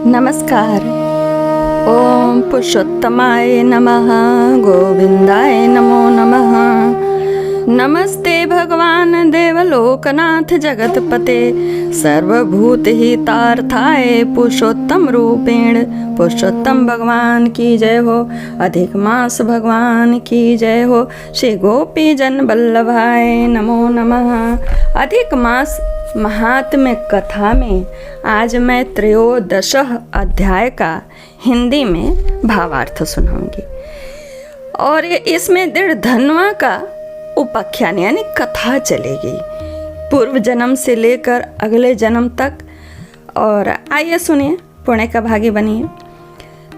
नमस्कार। ओम पुरुषोत्तमाय नमः, गोविंदाय नमो नमः। नमस्ते भगवान देवलोकनाथ जगतपते, सर्वभूतहितार्थाय पुरुषोत्तम रूपेण। पुरुषोत्तम भगवान की जय हो, अधिक मास भगवान की जय हो, श्री गोपी जन वल्लभाय नमो नमः। अधिक मास महात्म्य कथा में आज मैं त्रयोदश अध्याय का हिंदी में भावार्थ सुनाऊंगी और इसमें दृढ़ धन्वा का उपाख्यान यानी कथा चलेगी पूर्व जन्म से लेकर अगले जन्म तक। और आइए सुनिए, पुण्य का भागी बनिए।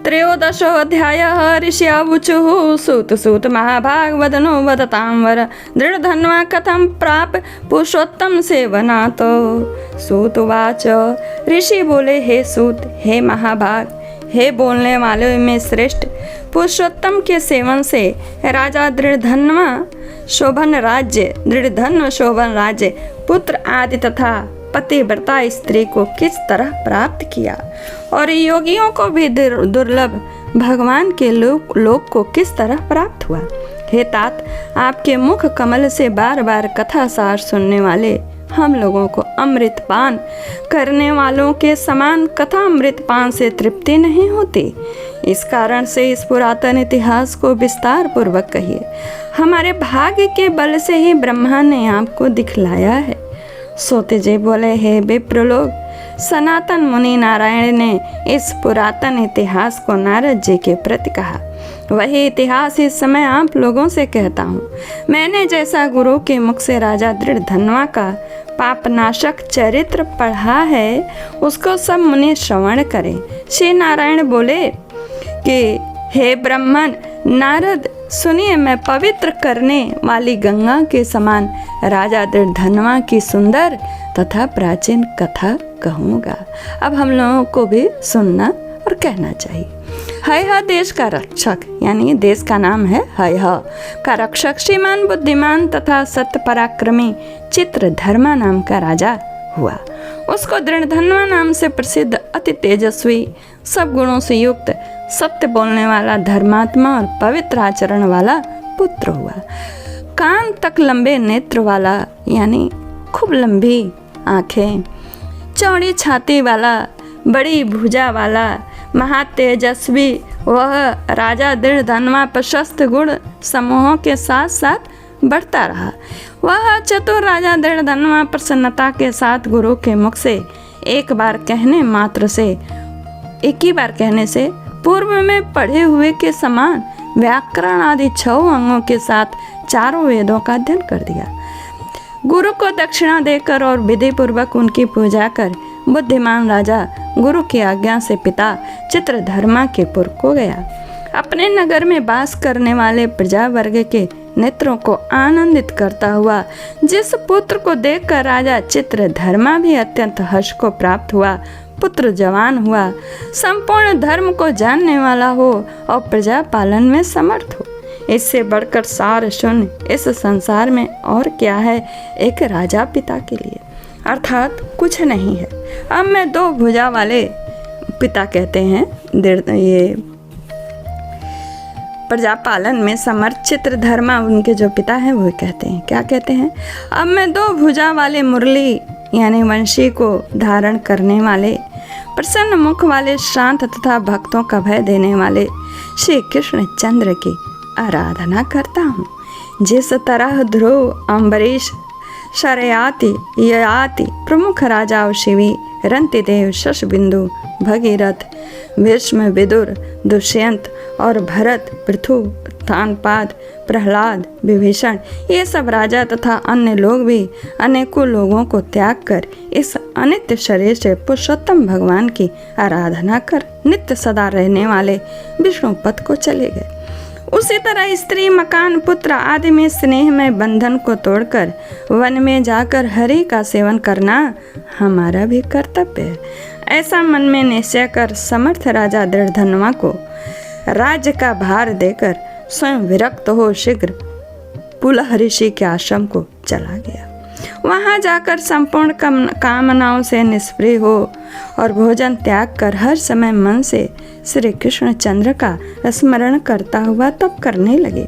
त्रयोदशो अध्याय ऋष्यावुचुः सूत सूत महाभाग वदनो वदतां वर, दृढ़ धन्वा कथम प्राप पुरुषोत्तम सेवनात्। सूत उवाच, ऋषि बोले, हे सूत, हे महाभाग, हे बोलने वाले में श्रेष्ठ, पुरुषोत्तम के सेवन से राजा दृढ़धन्वा शोभन राज्य, दृढ़धन्व शोभन राज्य, पुत्र आदि तथा पतिव्रता स्त्री को किस तरह प्राप्त किया और योगियों को भी दुर्लभ भगवान के लोक को किस तरह प्राप्त हुआ। हे तात, आपके मुख कमल से बार बार कथा सार सुनने वाले हम लोगों को अमृत पान करने वालों के समान कथा अमृत पान से तृप्ति नहीं होती। इस कारण से इस पुरातन इतिहास को विस्तार पूर्वक कहिए। हमारे भाग्य के बल से ही ब्रह्मा ने आपको दिखलाया है। सोते जी बोले, हे विप्रलोक, सनातन मुनि नारायण ने इस पुरातन इतिहास को नारद जी के प्रति कहा। वही इतिहास इस समय आप लोगों से कहता हूँ। मैंने जैसा गुरु के मुख से राजा दृढ़धन्वा का पापनाशक चरित्र पढ़ा है, उसको सब मुनि श्रवण करें। श्री नारायण बोले कि हे ब्राह्मण नारद, सुनिए, मैं पवित्र करने वाली गंगा के समान राजा दृढ़धन्वा की सुंदर तथा प्राचीन कथा कहूँगा। अब हम लोगों को भी सुनना और कहना चाहिए। हयह देश का रक्षक, यानी देश का नाम है हयह का रक्षक, श्रीमान बुद्धिमान तथा सत्य पराक्रमी चित्रधर्मा नाम का राजा हुआ। उसको दृढ़धन्वा नाम से प्रसिद्ध अति तेजस्वी, सब गुणों से युक्त, सत्य बोलने वाला, धर्मात्मा और पवित्र आचरण वाला पुत्र हुआ। कान तक लंबे नेत्र वाला, यानी खूब लंबी आँखें, चौड़ी छाती वाला, बड़ी भुजा वाला, महातेजस्वी, वह राजा दृढ़धन्वा प्रशस्त गुण समूहों के साथ साथ बढ़ता रहा। वह चतुर राजा दृढ़धन्वा प्रसन्नता के साथ गुरु के मुख से एक ही बार कहने से पूर्व में पढ़े हुए के समान व्याकरण आदि 6 अंगों के साथ 4 वेदों का अध्ययन कर दिया। गुरु को दक्षिणा देकर और विधि पूर्वक उनकी पूजा कर बुद्धिमान राजा गुरु की आज्ञा से पिता चित्रधर्मा के पुर को गया। अपने नगर में वास करने वाले प्रजा वर्ग के नेत्रों को आनंदित करता हुआ जिस पुत्र को देखकर राजा चित्रधर्मा भी अत्यंत हर्ष को प्राप्त हुआ, पुत्र जवान हुआ, संपूर्ण धर्म को जानने वाला हो और प्रजा पालन में समर्थ हो। इससे बढ़कर सार शून्य इस संसार में और क्या है एक राजा पिता के लिए, अर्थात कुछ नहीं है। अब मैं 2 भुजा वाले पिता कहते हैं, ये प्रजा पालन में समर्थ चित्रधर्मा उनके जो पिता हैं वो कहते हैं, क्या कहते हैं, अब मैं 2 भुजा वाले मुरली यानी वंशी को धारण करने वाले, प्रसन्न मुख वाले, शांत तथा भक्तों का भय देने वाले श्री कृष्ण चंद्र की आराधना करता हूँ। जिस तरह ध्रुव, अम्बरीश, शरयाति, ययाति प्रमुख राजा और शिवी, रंतिदेव, शशबिंदु, भगीरथ, भीष्म, विदुर, दुष्यंत और भरत, पृथु, तानपाद, प्रहलाद, विभीषण, ये सब राजा तथा अन्य लोग भी अनेकों लोगों को त्याग कर इस अनित्य शरीर से पुरुषोत्तम भगवान की आराधना कर नित्य सदा रहने वाले विष्णु पद को चले गए। उसी तरह स्त्री, मकान, पुत्र आदि में स्नेह में बंधन को तोड़कर वन में जाकर हरि का सेवन करना हमारा भी कर्तव्य है। ऐसा मन में निश्चय कर समर्थ राजा दृढ़धन्वा को राज्य का भार देकर स्वयं विरक्त हो शीघ्र पुलह ऋषि के आश्रम को चला गया। वहां जाकर संपूर्ण कामनाओं से निष्प्रिय हो और भोजन त्याग कर हर समय मन से श्री कृष्ण चंद्र का स्मरण करता हुआ तप करने लगे।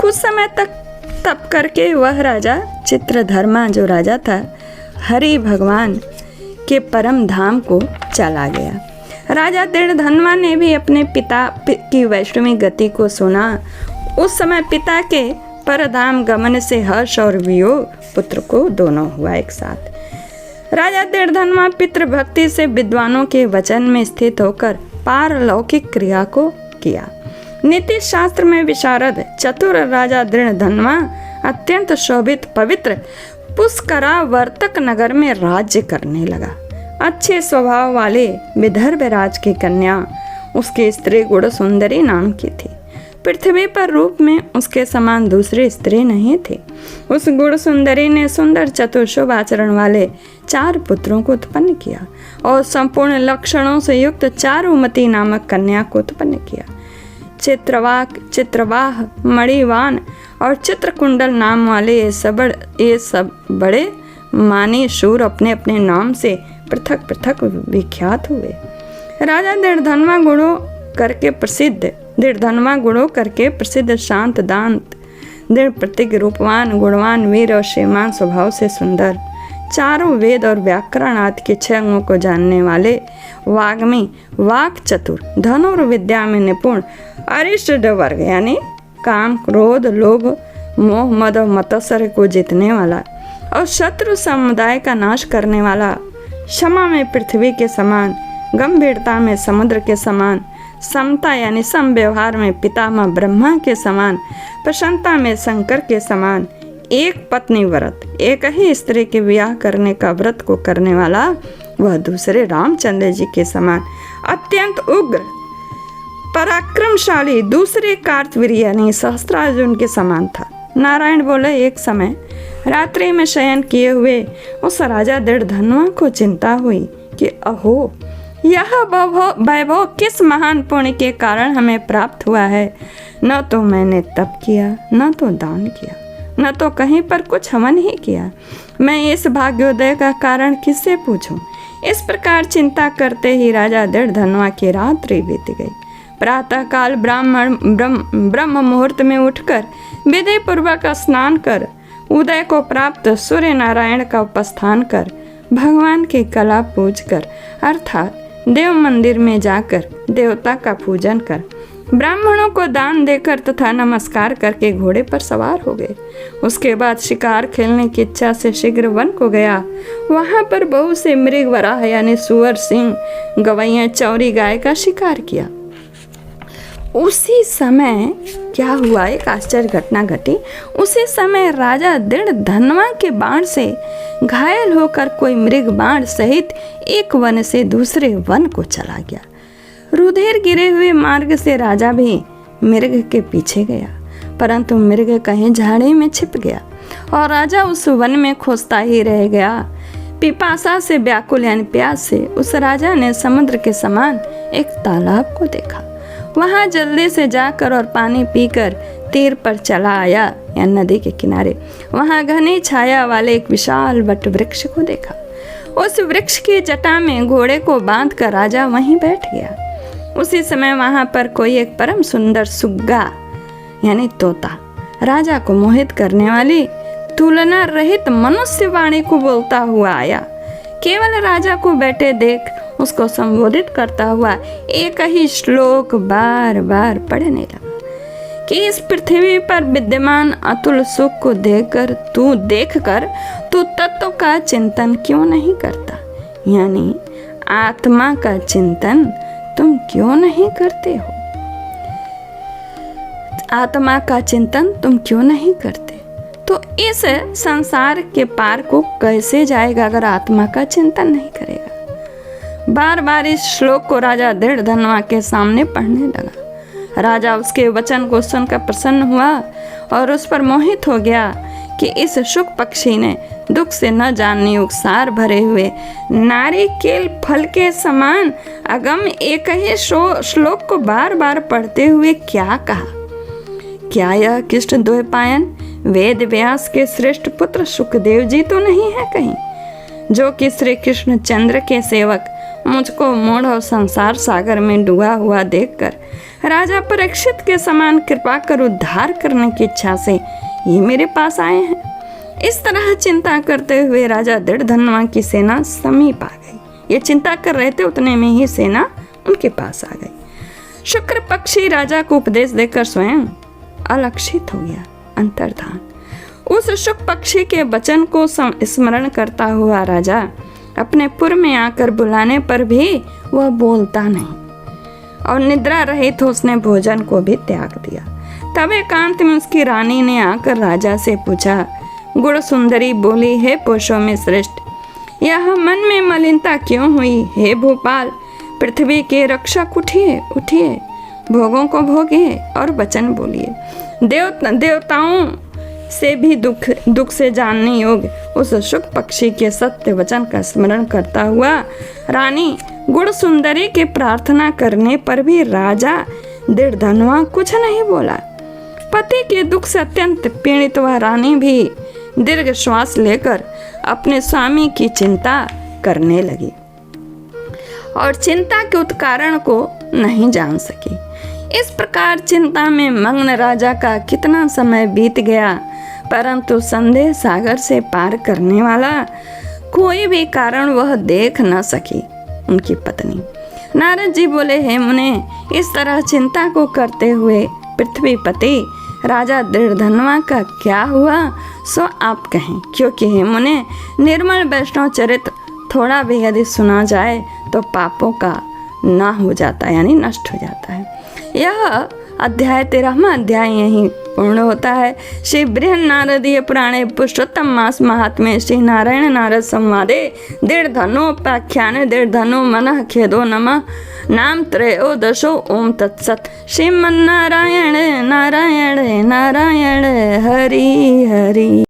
कुछ समय तक तप करके वह राजा चित्रधर्मा जो राजा था, हरि भगवान के परम धाम को चला गया। राजा दृढ़धन्वा ने भी अपने पिता की वैष्णवी गति को सुना। उस समय पिता के परधाम गमन से हर्ष और वियोग पुत्र को दोनों हुआ एक साथ। राजा दृढ़धन्वा पितृभक्ति से विद्वानों के वचन में स्थित होकर पारलौकिक क्रिया को किया। नीति शास्त्र में विशारद चतुर राजा दृढ़धन्वा अत्यंत शोभित पवित्र पुष्करावर्तक नगर में राज्य करने लगा। अच्छे स्वभाव वाले विदर्भ राज की कन्या उसकी स्त्री गुण सुंदरी नाम की थी। पृथ्वी पर रूप में उसके समान दूसरी स्त्री नहीं थी। उस गुण सुंदरी ने सुंदर चतुर शुभ आचरण वाले 4 पुत्रों को उत्पन्न किया और संपूर्ण लक्षणों से युक्त चारुमती नामक कन्या को उत्पन्न किया। चित्रवाक, चित्रवाह, मणिवान और चित्रकुंडल नाम वाले ये सब बड़े मानी शूर अपने अपने नाम से पृथक पृथक विख्यात हुए। राजा दृढ़धन्वा गुणों करके प्रसिद्ध शांत दांत दृढ़ प्रतीक रूपवान गुणवान वीर और श्रीमान स्वभाव से सुंदर, चारों वेद और व्याकरण आदि के 6 अंगों को जानने वाले, वाग्मी, वाक चतुर, धनुर्विद्या में निपुण, अरिष्ट वर्ग यानी काम, क्रोध, लोभ, मोह, मद और मत्सर को जीतने वाला और शत्रु समुदाय का नाश करने वाला, क्षमा में पृथ्वी के समान, गंभीरता में समुद्र के समान, समता यानी सम व्यवहार में पितामह ब्रह्मा के समान, प्रसन्नता में शंकर के समान, एक पत्नी व्रत, एक ही स्त्री के विवाह करने का व्रत को करने वाला वह दूसरे रामचंद्र जी के समान, अत्यंत उग्र पराक्रमशाली दूसरे कार्तवीर यानी सहस्त्रार्जुन के समान था। नारायण बोले, एक समय रात्रि में शयन किए हुए उस राजा दृढ़धन्वा को चिंता हुई कि अहो, यह वैभव किस महान पुण्य के कारण हमें प्राप्त हुआ है। न तो मैंने तप किया, न तो दान किया, न तो कहीं पर कुछ हवन ही किया। मैं इस भाग्योदय का कारण किससे पूछूं। इस प्रकार चिंता करते ही राजा दृढ़धन्वा की रात्रि बीत गई। प्रातः काल ब्रह्म मुहूर्त में उठकर विधि पूर्वक स्नान कर उदय को प्राप्त सूर्य नारायण का उपस्थान कर भगवान की कला पूज कर अर्थात देव मंदिर में जाकर देवता का पूजन कर ब्राह्मणों को दान देकर तथा नमस्कार करके घोड़े पर सवार हो गए। उसके बाद शिकार खेलने की इच्छा से शीघ्र वन को गया। वहां पर बहुत से मृग, वराह यानी सुअर, सिंह, गवैया, चौरी गाय का शिकार किया। उसी समय क्या हुआ, एक आश्चर्य घटना घटी। उसी समय राजा दृढ़धन्वा के बाण से घायल होकर कोई मृग बाण सहित एक वन से दूसरे वन को चला गया। रुधिर गिरे हुए मार्ग से राजा भी मृग के पीछे गया, परंतु मृग कहीं झाड़ी में छिप गया और राजा उस वन में खोजता ही रह गया। पिपासा से व्याकुल यानी प्यास से उस राजा ने समुद्र के समान एक तालाब को देखा। वहां जल्दी से जाकर और पानी पीकर तीर पर चला आया या नदी के किनारे। वहां घनी छाया वाले एक विशाल वट वृक्ष को देखा। उस वृक्ष की जटा में घोड़े को बांधकर राजा वहीं बैठ गया। उसी समय वहां पर कोई एक परम सुंदर सुग्गा यानी तोता राजा को मोहित करने वाली तुलना रहित मनुष्य वाणी को बोलता हुआ आया। केवल राजा को बैठे देख उसको संबोधित करता हुआ एक ही श्लोक बार बार पढ़ने लगा कि इस पृथ्वी पर विद्यमान अतुल सुख को देखकर तू तत्व का चिंतन क्यों नहीं करता, यानी आत्मा का चिंतन तुम क्यों नहीं करते हो। आत्मा का चिंतन तुम क्यों नहीं करते, तो इस संसार के पार को कैसे जाएगा अगर आत्मा का चिंतन नहीं करेगा। बार बार इस श्लोक को राजा दृढ़धन्वा के सामने पढ़ने लगा। राजा उसके वचन को सुनकर प्रसन्न हुआ और उस पर मोहित हो गया कि इस शुक पक्षी ने दुख से न जानने उपसार भरे हुए नारिकेल फल के समान अगम एक ही श्लोक को बार बार पढ़ते हुए क्या कहा। क्या यह कृष्ण द्वैपायन वेद व्यास के श्रेष्ठ पुत्र सुखदेव जी तो नहीं है कहीं, जो कि श्री कृष्ण चंद्र के सेवक मुझको मूढ़ और संसार सागर में डूबा हुआ देखकर राजा परीक्षित के समान कृपा कर उद्धार करने की इच्छा से ये मेरे पास आए हैं। इस तरह चिंता करते हुए राजा दृढ़धनुआ की सेना समीप आ गई। ये चिंता कर रहे थे, उतने में ही सेना उनके पास आ गई। शुक्र पक्षी राजा को उपदेश देकर स्वयं अलक्षित हो गया, अंतर्धान। उस शुक्र पक्षी के वचन को स्मरण करता हुआ राजा अपने पुर में आकर बुलाने पर भी वह बोलता नहीं और निद्रा रहित तो उसने भोजन को भी त्याग दिया। तब एकांत में उसकी रानी ने आकर राजा से पूछा। गुण सुंदरी बोली, हे पुरुषों में श्रेष्ठ, यह मन में मलिनता क्यों हुई? हे भूपाल, पृथ्वी के रक्षक उठिए उठिए, भोगों को भोगिए और वचन बोलिए। देवताओं से भी दुख से जानने योग्य उस शुक पक्षी के सत्य वचन का स्मरण करता हुआ रानी गुण सुंदरी के प्रार्थना करने पर भी राजा दृढ़धनुआ कुछ नहीं बोला। पति के दुख से अत्यंत पीड़ित वह रानी भी दीर्घ श्वास लेकर अपने स्वामी की चिंता करने लगी और चिंता के उत्कारण को नहीं जान सकी। इस प्रकार चिंता में मग्न राजा का कितना समय बीत गया, परंतु संदेह सागर से पार करने वाला कोई भी कारण वह देख न सकी। उनकी पत्नी नारद जी बोले, हे मुने, इस तरह चिंता को करते हुए पृथ्वीपति राजा दृढ़धनुआ का क्या हुआ सो आप कहें, क्योंकि हे मुने, निर्मल वैष्णव चरित्र थोड़ा भी यदि सुना जाए तो पापों का ना हो जाता है, यानी नष्ट हो जाता है। यह अध्याय 13वां अध्याय यहीं पूर्ण होता है। श्री बृहन नारदीय पुराणे पुरुषोत्तम मास महात्म्ये श्री नारायण नारद संवादे दृढ़धनोपाख्याने दृढ़धनो मनः खेदो नमः नाम त्रयोदशो ओम तत्सत्। श्रीमन्नारायण नारायण नारायण हरि हरि।